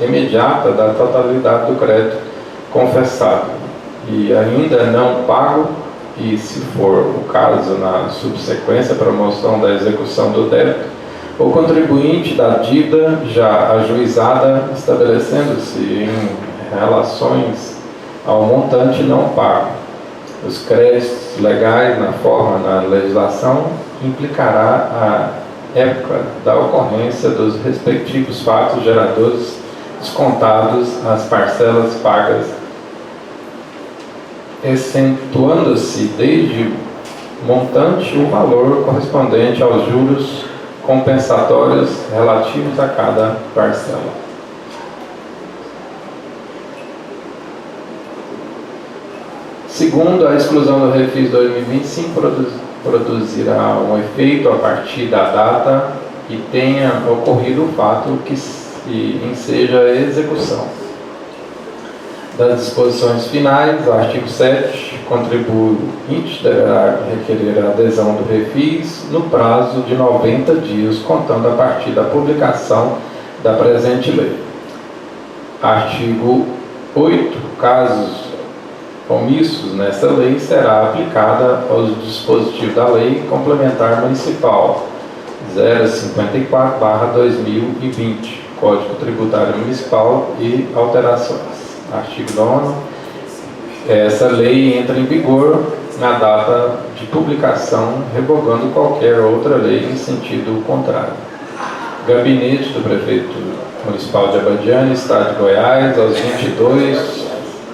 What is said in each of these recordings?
imediata da totalidade do crédito confessado e ainda não pago, e se for o caso na subsequência promoção da execução do débito, o contribuinte da dívida já ajuizada, estabelecendo-se em relações ao montante não pago. Os créditos legais na forma na legislação implicará a época da ocorrência dos respectivos fatos geradores descontados as parcelas pagas, excetuando-se desde montante o valor correspondente aos juros compensatórios relativos a cada parcela. Segundo, a exclusão do refis 2025 produzirá um efeito a partir da data que tenha ocorrido o fato que enseja a execução. Das disposições finais, o artigo 7, contribuinte deverá requerer a adesão do refis no prazo de 90 dias, contando a partir da publicação da presente lei. Artigo 8, casos omissos nesta lei, será aplicada aos dispositivos da Lei Complementar Municipal 054/2020, Código Tributário Municipal e alterações. Artigo 9. Essa lei entra em vigor na data de publicação, revogando qualquer outra lei em sentido contrário. Gabinete do Prefeito Municipal de Abadiânia, Estado de Goiás, aos 22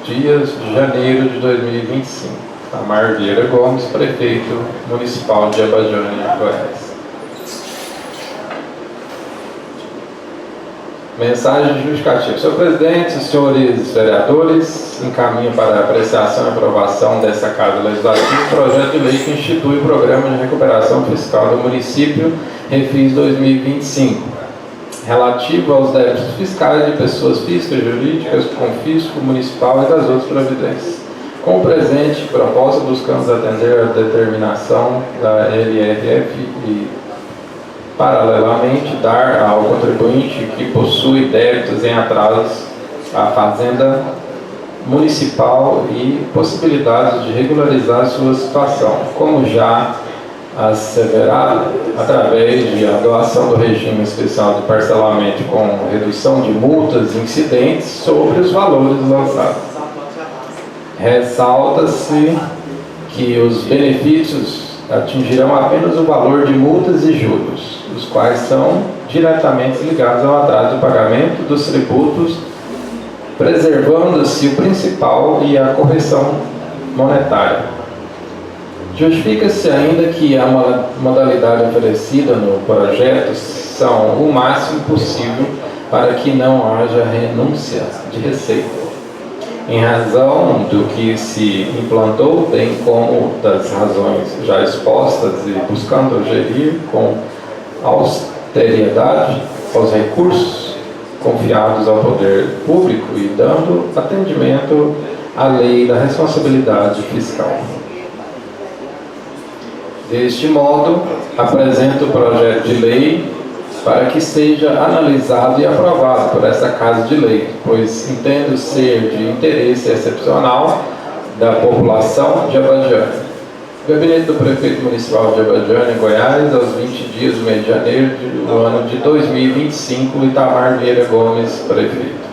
dias de janeiro de 2025. Itamar Vieira Gomes, Prefeito Municipal de Abadiânia, Goiás. Mensagem justificativa. Senhor Presidente, senhores vereadores, encaminho para apreciação e aprovação desta Casa Legislativa o projeto de lei que institui o Programa de Recuperação Fiscal do Município Refis 2025, relativo aos débitos fiscais de pessoas físicas e jurídicas com fisco municipal e das outras providências. Com o presente proposta, buscamos atender a determinação da LRF e, paralelamente, dar ao contribuinte que possui débitos em atrasos à Fazenda Municipal e possibilidades de regularizar sua situação, como já asseverado, através de a doação do regime especial de parcelamento com redução de multas incidentes sobre os valores lançados. Ressalta-se que os benefícios atingirão apenas o valor de multas e juros, os quais são diretamente ligados ao atraso de pagamento dos tributos, preservando-se o principal e a correção monetária. Justifica-se ainda que a modalidade oferecida no projeto são o máximo possível para que não haja renúncia de receita, em razão do que se implantou, bem como das razões já expostas e buscando gerir com austeridade os recursos confiados ao poder público e dando atendimento à lei da responsabilidade fiscal. Deste modo, apresento o projeto de lei para que seja analisado e aprovado por essa Casa de Lei, pois entendo ser de interesse excepcional da população de Abadiânia. Gabinete do Prefeito Municipal de Abadiânia, Goiás, aos 20 dias do mês de janeiro do ano de 2025, Itamar Vieira Gomes, Prefeito.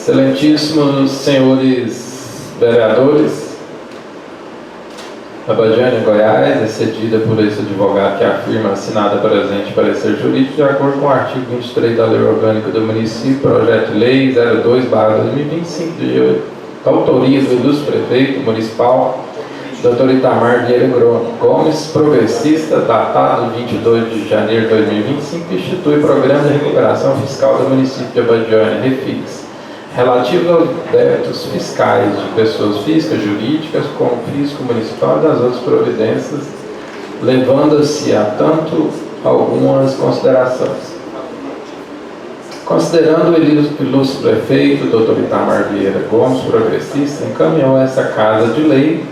Excelentíssimos senhores vereadores, Abadiânia, Goiás, excedida por esse advogado que afirma assinada presente parecer jurídico, de acordo com o artigo 23 da Lei Orgânica do Município, projeto de lei 02/2025, de autoria do ilustre prefeito municipal, Dr. Itamar Vieira Gomes, progressista, datado 22 de janeiro de 2025, que institui o Programa de Recuperação Fiscal do Município de Abadiânia, REFIX, relativo aos débitos fiscais de pessoas físicas jurídicas com o fisco municipal e das outras providências, levando-se a tanto algumas considerações. Considerando o ilustre prefeito, Dr. Itamar Vieira Gomes, progressista, encaminhou a essa Casa de Lei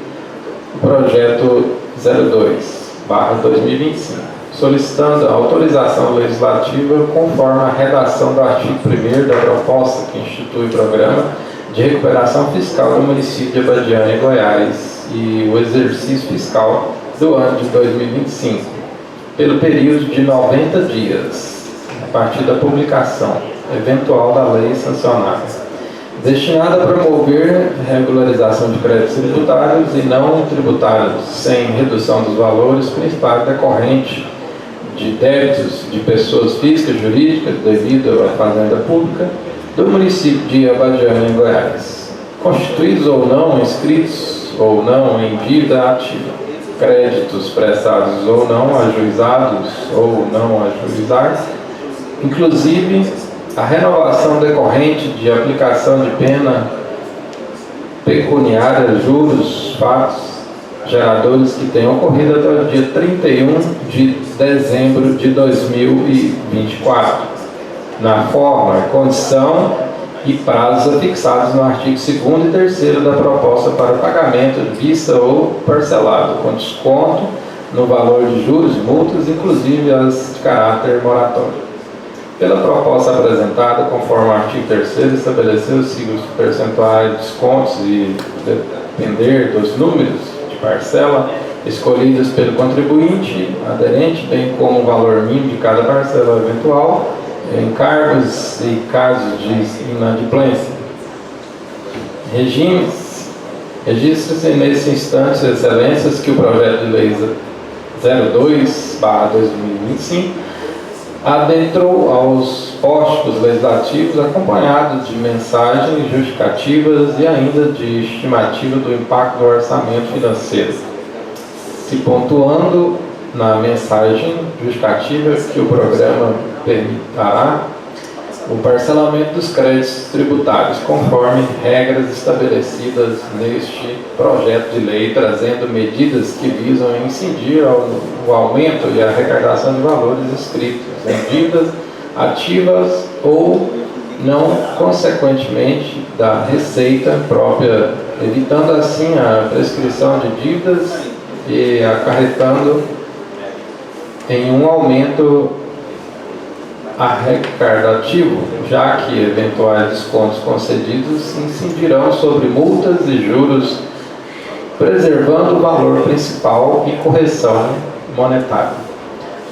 o projeto 02/2025, solicitando a autorização legislativa conforme a redação do artigo 1º da proposta que institui o Programa de Recuperação Fiscal do município de Abadiânia, Goiás, e o exercício fiscal do ano de 2025, pelo período de 90 dias, a partir da publicação eventual da lei sancionada, destinada a promover regularização de créditos tributários e não tributários, sem redução dos valores principais decorrentes de débitos de pessoas físicas e jurídicas devido à fazenda pública do município de Abadiânia, Goiás, constituídos ou não, inscritos ou não em dívida ativa, créditos prestados ou não, ajuizados ou não ajuizados, inclusive a renovação decorrente de aplicação de pena pecuniária, juros, fatos geradores que tenham ocorrido até o dia 31 de dezembro de 2024, na forma, condição e prazos fixados no artigo 2º e 3º da proposta para o pagamento de vista ou parcelado, com desconto no valor de juros e multas, inclusive as de caráter moratório. Pela proposta apresentada, conforme o artigo 3º, estabeleceu os seguintes percentuais de descontos e depender dos números de parcela escolhidos pelo contribuinte aderente, bem como o valor mínimo de cada parcela eventual, encargos e casos de inadimplência. Registra-se nesse instante, excelências, que o projeto de lei 02/2025 adentrou aos pórticos legislativos acompanhado de mensagens justificativas e ainda de estimativa do impacto do orçamento financeiro, se pontuando na mensagem justificativa que o programa permitirá o parcelamento dos créditos tributários conforme regras estabelecidas neste projeto de lei, trazendo medidas que visam incidir ao aumento e a arrecadação de valores inscritos em dívidas ativas ou não, consequentemente, da receita própria, evitando assim a prescrição de dívidas e acarretando em um aumento arrecadativo, já que eventuais descontos concedidos incidirão sobre multas e juros, preservando o valor principal e correção monetária,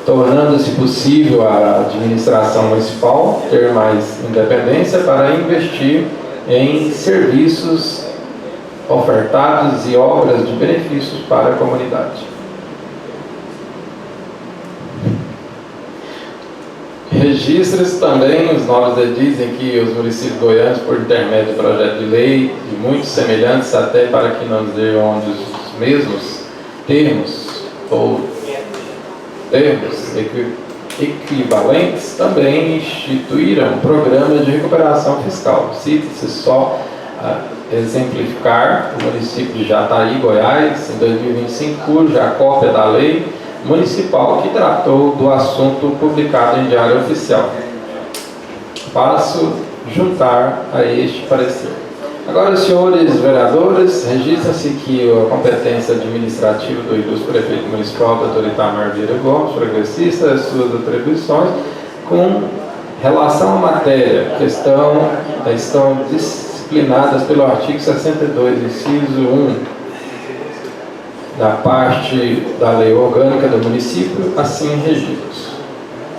tornando-se possível a administração municipal ter mais independência para investir em serviços ofertados e obras de benefícios para a comunidade. Registra-se também, os novos edis, em que os municípios goianos, por intermédio do projeto de lei, e muitos semelhantes, até para que não dizer onde os mesmos termos ou termos equivalentes, também instituíram um programa de recuperação fiscal. Cita-se só exemplificar o município de Jataí, Goiás, em 2025, cuja cópia da lei municipal que tratou do assunto publicado em Diário Oficial. Passo juntar a este parecer. Agora, senhores vereadores, registra-se que a competência administrativa do ilustre prefeito municipal, Dr. Itamar Vieira Gomes, progressista, as suas atribuições, com relação à matéria, estão disciplinadas pelo artigo 62, inciso 1, da parte da lei orgânica do município, assim regidos.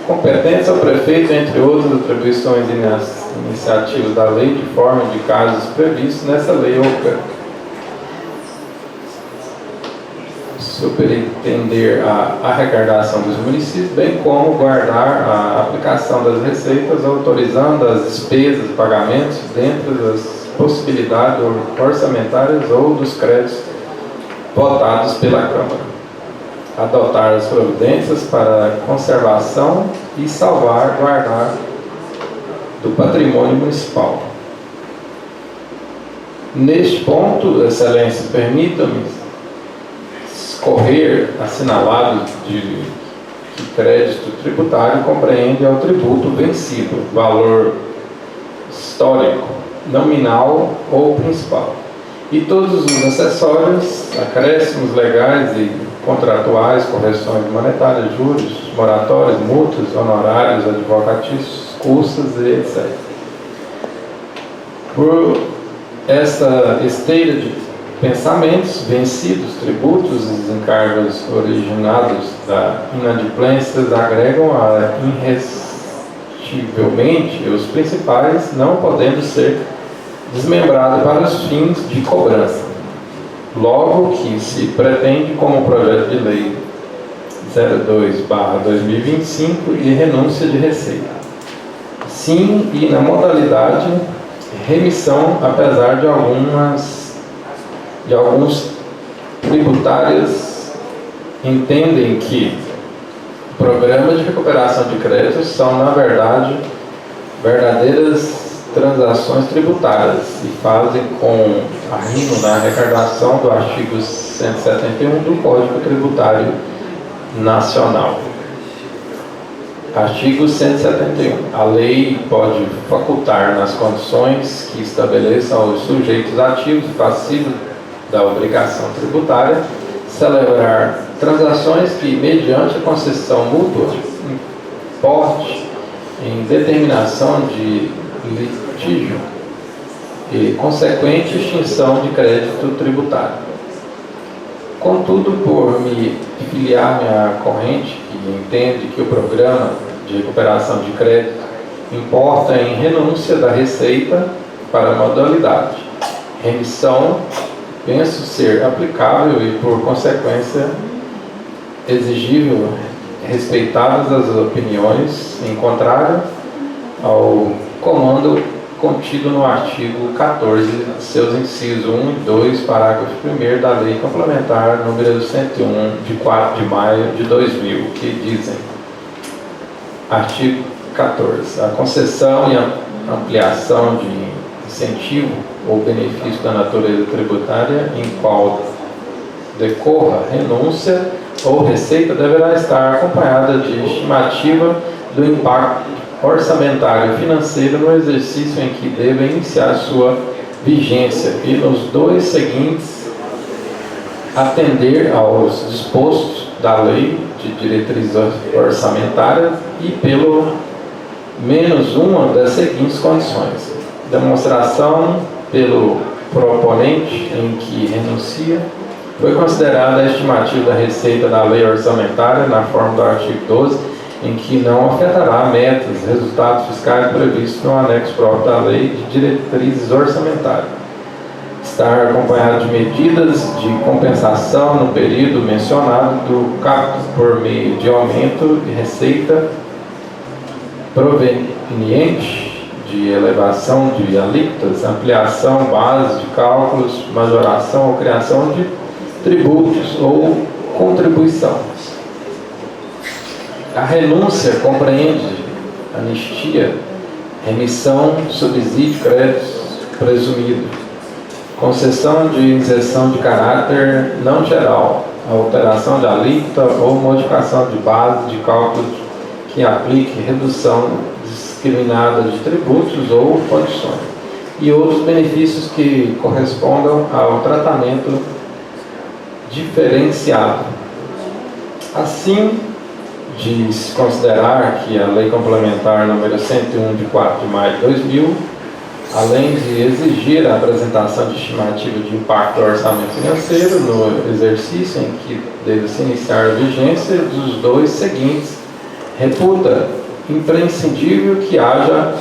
Competência ao prefeito, entre outras atribuições e nas iniciativas da lei, de forma de casos previstos nessa lei orgânica. Superintender a arrecadação dos municípios, bem como guardar a aplicação das receitas, autorizando as despesas e pagamentos dentro das possibilidades orçamentárias ou dos créditos votados pela Câmara. Adotar as providências para a conservação e salvaguardar do patrimônio municipal. Neste ponto, Excelência, permita-me escorrer assinalado que crédito tributário compreende é o tributo vencido, valor histórico, nominal ou principal, e todos os acessórios, acréscimos legais e contratuais, correções monetárias, juros, moratórios, multas, honorários, advocatícios, custas e etc. Por essa esteira de pensamentos, vencidos, tributos e desencargos originados da inadimplência agregam a irresistivelmente os principais, não podendo ser desmembrado para os fins de cobrança. Logo que se pretende, como projeto de lei 02/2025 e renúncia de receita. Sim, e na modalidade remissão, apesar de alguns tributários entendem que programas de recuperação de créditos são, na verdade, verdadeiras transações tributárias e fazem com arrimo na arrecadação do artigo 171 do Código Tributário Nacional. Artigo 171. A lei pode facultar, nas condições que estabeleça aos sujeitos ativos e passivos da obrigação tributária, celebrar transações que, mediante a concessão mútua, importe em determinação de litígio e consequente extinção de crédito tributário. Contudo, por me filiar-me à corrente que entende que o programa de recuperação de crédito importa em renúncia da receita para a modalidade remissão, penso ser aplicável e, por consequência, exigível, respeitadas as opiniões em contrário ao comando contido no artigo 14, seus incisos 1 e 2, parágrafo 1º da Lei Complementar número 101, de 4 de maio de 2000, que dizem: artigo 14. A concessão e ampliação de incentivo ou benefício da natureza tributária em qual decorra renúncia ou receita deverá estar acompanhada de estimativa do impacto orçamentário financeiro no exercício em que deve iniciar sua vigência e nos dois seguintes atender aos dispostos da lei de diretrizes orçamentárias e pelo menos uma das seguintes condições: demonstração pelo proponente em que renuncia foi considerada a estimativa da receita da lei orçamentária na forma do artigo 12, em que não afetará metas, resultados fiscais previstos no anexo próprio da lei de diretrizes orçamentárias. Estar acompanhado de medidas de compensação no período mencionado do capto por meio de aumento de receita proveniente de elevação de alíquotas, ampliação base de cálculos, majoração ou criação de tributos ou contribuição. A renúncia compreende anistia, remissão, subsídio, créditos presumido, concessão de isenção de caráter não geral, alteração de alíquota ou modificação de base de cálculo que aplique redução discriminada de tributos ou condições, e outros benefícios que correspondam ao tratamento diferenciado. Assim, de se considerar que a Lei Complementar número 101, de 4 de maio de 2000, além de exigir a apresentação de estimativa de impacto do orçamento financeiro no exercício em que deve se iniciar a vigência dos dois seguintes, reputa imprescindível que haja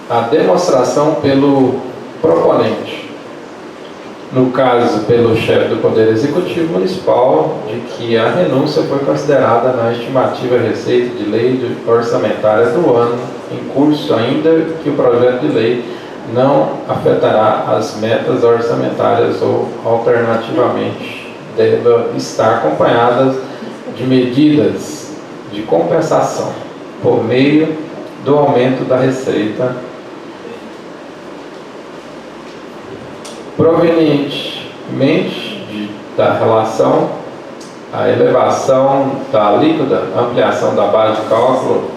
a demonstração pelo proponente, no caso pelo chefe do Poder Executivo Municipal, de que a renúncia foi considerada na estimativa receita de lei orçamentária do ano em curso, ainda que o projeto de lei não afetará as metas orçamentárias ou, alternativamente, deva estar acompanhadas de medidas de compensação por meio do aumento da receita provenientemente da relação a elevação da alíquota, ampliação da base de cálculo,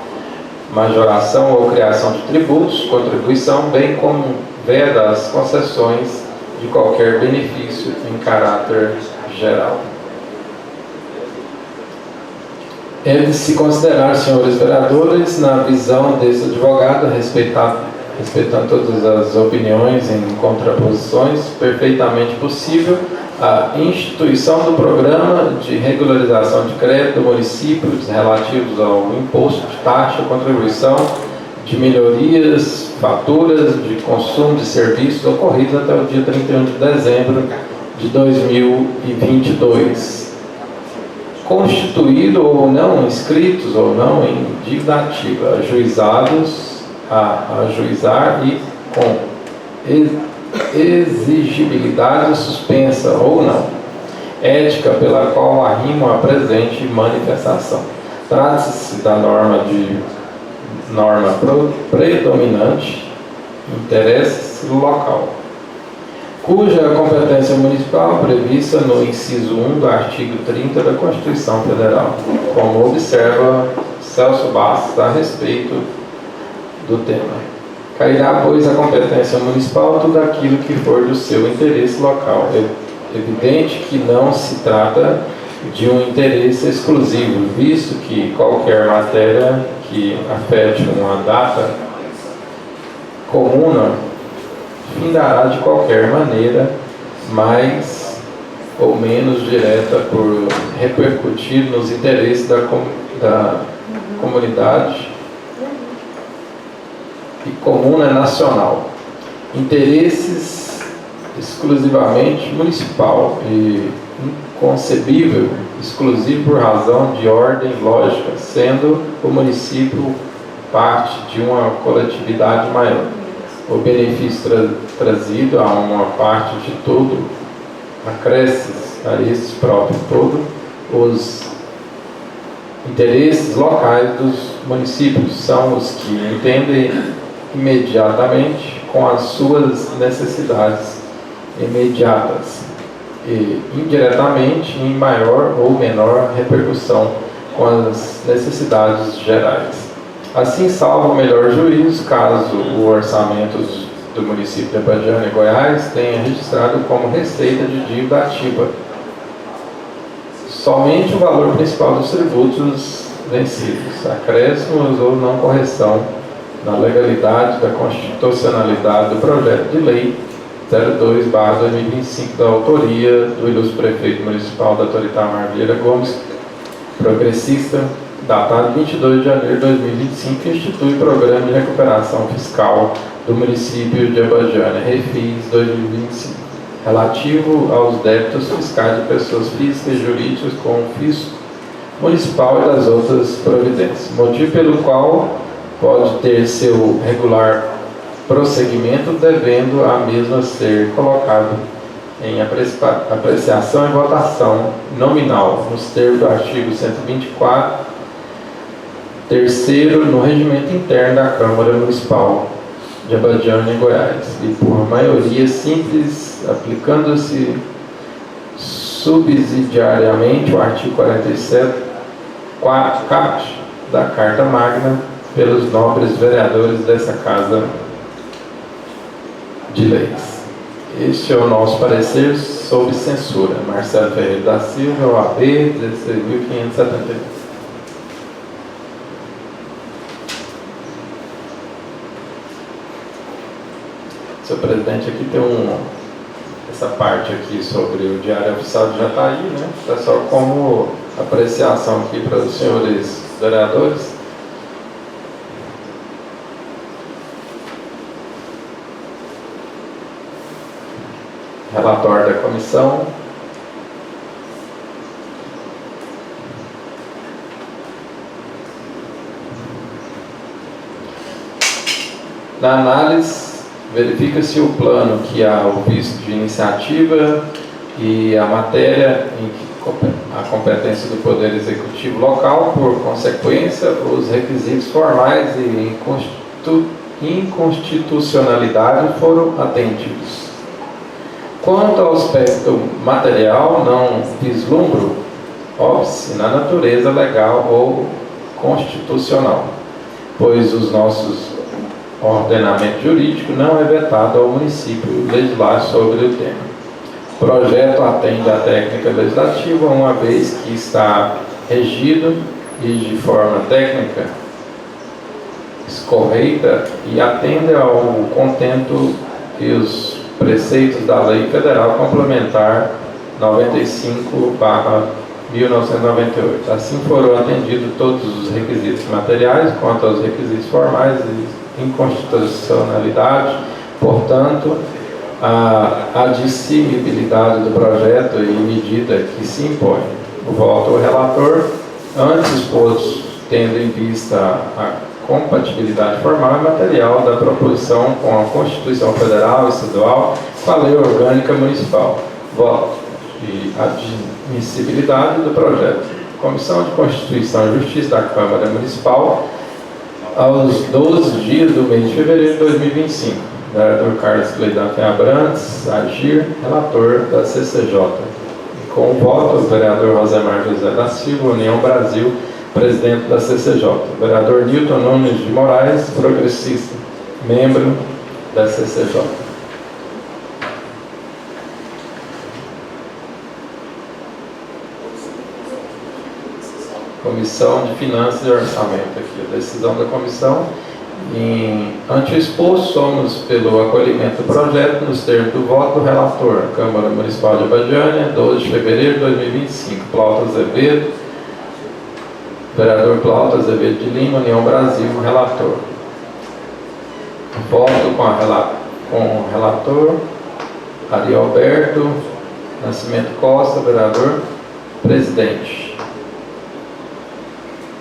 majoração ou criação de tributos, contribuição, bem como veda as concessões de qualquer benefício em caráter geral. É de se considerar, senhores vereadores, na visão desse advogado, respeitando todas as opiniões em contraposições, perfeitamente possível a instituição do programa de regularização de crédito do município relativos ao imposto de taxa, contribuição, de melhorias, faturas de consumo de serviços ocorridos até o dia 31 de dezembro de 2022. Constituído ou não, inscritos ou não em dívida ativa, ajuizados a ajuizar e com exigibilidade suspensa ou não, ética pela qual arrimo a presente manifestação. Trata-se da norma predominante, interesse local, cuja competência municipal prevista no inciso 1 do artigo 30 da Constituição Federal, como observa Celso Bastos a respeito do tema. Cairá, pois, a competência municipal tudo aquilo que for do seu interesse local. É evidente que não se trata de um interesse exclusivo, visto que qualquer matéria que afete uma data comuna findará de qualquer maneira, mais ou menos direta, por repercutir nos interesses da comunidade e comuna nacional. Interesses exclusivamente municipal e inconcebível, exclusivo por razão de ordem lógica, sendo o município parte de uma coletividade maior. O benefício trazido a uma parte de todo acresce a esse próprio todo os interesses locais dos municípios, são os que entendem imediatamente com as suas necessidades imediatas e indiretamente em maior ou menor repercussão com as necessidades gerais. Assim, salvo o melhor juízo, caso o orçamento do município de Abadiânia, Goiás, tenha registrado como receita de dívida ativa somente o valor principal dos tributos vencidos, acréscimos ou não correção na legalidade da constitucionalidade do projeto de lei 02/2025 da autoria do ilustre prefeito municipal da Itamar Vieira Gomes, progressista, datado 22 de janeiro de 2025, que institui o Programa de Recuperação Fiscal do município de Abadiânia, Refis 2025, relativo aos débitos fiscais de pessoas físicas e jurídicas com o fisco municipal e das outras providências, motivo pelo qual pode ter seu regular prosseguimento, devendo a mesma ser colocada em apreciação e votação nominal, nos termos do artigo 124, terceiro, no regimento interno da Câmara Municipal de Abadiânia, Goiás, e por maioria simples, aplicando-se subsidiariamente o artigo 47, 4 caput da Carta Magna, pelos nobres vereadores dessa Casa de Leis. Este é o nosso parecer sob censura. Marcelo Ferreira da Silva, OAB 16.571. Senhor presidente, aqui tem essa parte aqui sobre o Diário Oficial de Jataí, né? Tá só como apreciação aqui para os senhores vereadores. Relatório da comissão. Na análise, verifica-se o plano que há o visto de iniciativa e a matéria em que a competência do Poder Executivo local, por consequência, os requisitos formais e inconstitucionalidade foram atendidos. Quanto ao aspecto material, não vislumbro óbice na natureza legal ou constitucional, pois os nossos ordenamento jurídico não é vetado ao município legislar sobre o tema. O projeto atende à técnica legislativa, uma vez que está regido e de forma técnica escorreita e atende ao contento e os preceitos da Lei Federal Complementar 95/1998. Assim foram atendidos todos os requisitos materiais quanto aos requisitos formais e inconstitucionalidade, portanto, a admissibilidade do projeto e medida que se impõe. O voto ao relator, antes exposto, tendo em vista a compatibilidade formal e material da proposição com a Constituição Federal e Estadual, com a Lei Orgânica Municipal. Voto de admissibilidade do projeto. Comissão de Constituição e Justiça da Câmara Municipal, aos 12 dias do mês de fevereiro de 2025. Vereador Carlos Cleidan Abrantes, Agir, relator da CCJ. Com o voto, o vereador Rosemar José da Silva, União Brasil, presidente da CCJ. Vereador Nilton Nunes de Moraes, progressista, membro da CCJ. Comissão de Finanças e Orçamento. Aqui a decisão da comissão. Ante o exposto, somos pelo acolhimento do projeto nos termos do voto do relator. Câmara Municipal de Abadiânia, 12 de fevereiro de 2025. Plauto Azevedo, vereador Plauto Azevedo de Lima, União Brasil, relator. Voto com o relator, Arialberto Nascimento Costa, vereador, presidente.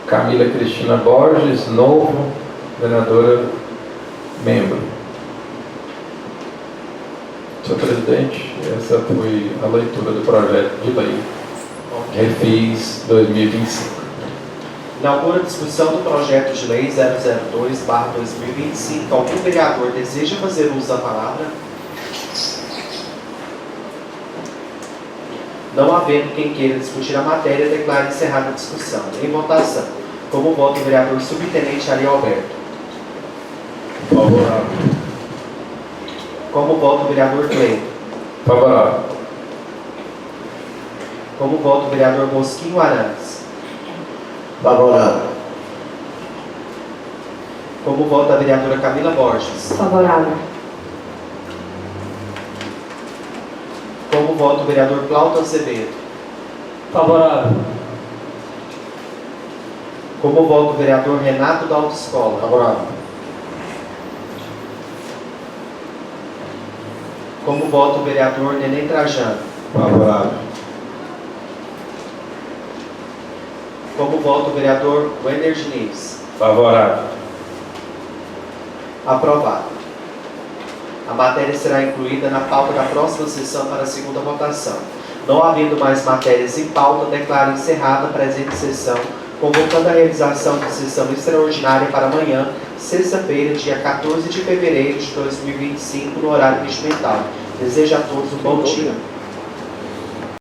Camila Cristina Borges, novo, vereadora, membro. Senhor presidente, essa foi a leitura do projeto de lei Refis 2025. Inaugura a discussão do projeto de lei 002/2025. Algum vereador deseja fazer uso da palavra? Não havendo quem queira discutir a matéria, declaro encerrada a discussão. Em votação. Como vota o vereador subtenente Arialberto? Favorável. Como vota o vereador Cleiton? Favorável. Como vota o vereador Mosquinho Arantes? Favorável. Como vota a vereadora Camila Borges? Favorável. Como vota o vereador Plauto Azevedo? Favorável. Como vota o vereador Renato da Autoescola? Favorável. Como vota o vereador Neném Trajano? Favorável. Como vota o vereador Wender Diniz? Favorável. Aprovado. A matéria será incluída na pauta da próxima sessão para a segunda votação. Não havendo mais matérias em pauta, declaro encerrada a presente sessão, convocando a realização de sessão extraordinária para amanhã, sexta-feira, dia 14 de fevereiro de 2025, no horário regimental. Desejo a todos um bom dia.